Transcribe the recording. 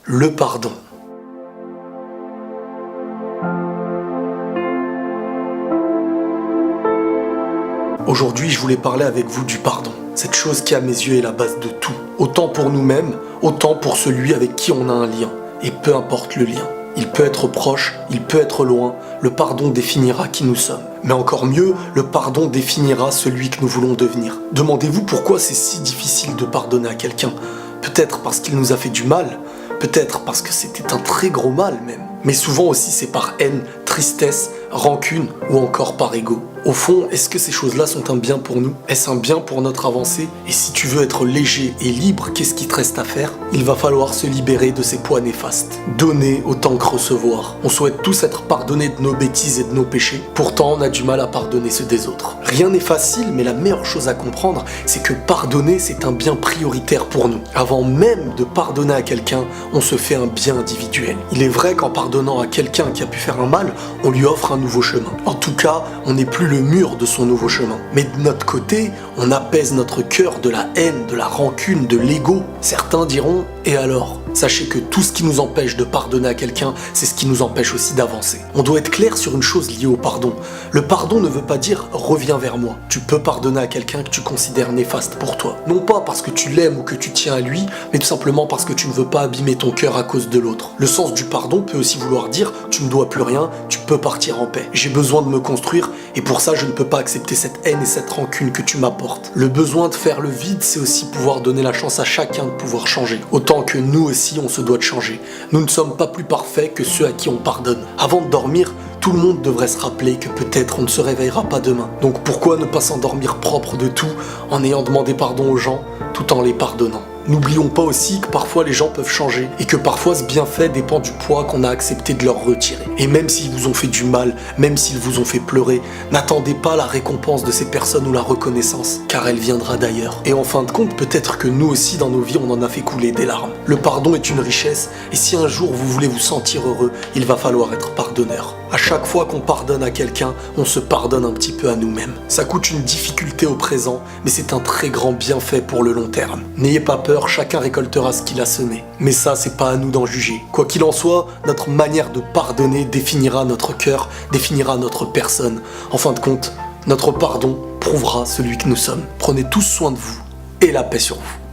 le pardon. Aujourd'hui, je voulais parler avec vous du pardon. Cette chose qui, à mes yeux, est la base de tout. Autant pour nous-mêmes, autant pour celui avec qui on a un lien. Et peu importe le lien. Il peut être proche, il peut être loin, le pardon définira qui nous sommes. Mais encore mieux, le pardon définira celui que nous voulons devenir. Demandez-vous pourquoi c'est si difficile de pardonner à quelqu'un. Peut-être parce qu'il nous a fait du mal, peut-être parce que c'était un très gros mal même. Mais souvent aussi c'est par haine, tristesse, rancune ou encore par ego. Au fond, est-ce que ces choses-là sont un bien pour nous? Est-ce un bien pour notre avancée? Et si tu veux être léger et libre, qu'est-ce qui te reste à faire? Il va falloir se libérer de ces poids néfastes. Donner autant que recevoir. On souhaite tous être pardonnés de nos bêtises et de nos péchés. Pourtant, on a du mal à pardonner ceux des autres. Rien n'est facile, mais la meilleure chose à comprendre, c'est que pardonner, c'est un bien prioritaire pour nous. Avant même de pardonner à quelqu'un, on se fait un bien individuel. Il est vrai qu'en pardonnant à quelqu'un qui a pu faire un mal, on lui offre un nouveau chemin. En tout cas, on n'est plus le mur de son nouveau chemin. Mais de notre côté, on apaise notre cœur de la haine, de la rancune, de l'ego. Certains diront, et alors? Sachez que tout ce qui nous empêche de pardonner à quelqu'un, c'est ce qui nous empêche aussi d'avancer. On doit être clair sur une chose liée au pardon. Le pardon ne veut pas dire « reviens vers moi ». Tu peux pardonner à quelqu'un que tu considères néfaste pour toi. Non pas parce que tu l'aimes ou que tu tiens à lui, mais tout simplement parce que tu ne veux pas abîmer ton cœur à cause de l'autre. Le sens du pardon peut aussi vouloir dire « tu ne dois plus rien, tu peux partir en paix. J'ai besoin de me construire et pour ça je ne peux pas accepter cette haine et cette rancune que tu m'apportes. » Le besoin de faire le vide, c'est aussi pouvoir donner la chance à chacun de pouvoir changer. Autant que nous aussi, on se doit de changer. Nous ne sommes pas plus parfaits que ceux à qui on pardonne. Avant de dormir, tout le monde devrait se rappeler que peut-être on ne se réveillera pas demain. Donc pourquoi ne pas s'endormir propre de tout en ayant demandé pardon aux gens tout en les pardonnant? N'oublions pas aussi que parfois les gens peuvent changer et que parfois ce bienfait dépend du poids qu'on a accepté de leur retirer. Et même s'ils vous ont fait du mal, même s'ils vous ont fait pleurer, n'attendez pas la récompense de ces personnes ou la reconnaissance, car elle viendra d'ailleurs. Et en fin de compte, peut-être que nous aussi dans nos vies on en a fait couler des larmes. Le pardon est une richesse et si un jour vous voulez vous sentir heureux, il va falloir être pardonneur. À chaque fois qu'on pardonne à quelqu'un, on se pardonne un petit peu à nous-mêmes. Ça coûte une difficulté au présent, mais c'est un très grand bienfait pour le long terme. N'ayez pas peur, chacun récoltera ce qu'il a semé. Mais ça, c'est pas à nous d'en juger. Quoi qu'il en soit, notre manière de pardonner définira notre cœur, définira notre personne. En fin de compte, notre pardon prouvera celui que nous sommes. Prenez tous soin de vous et la paix sur vous.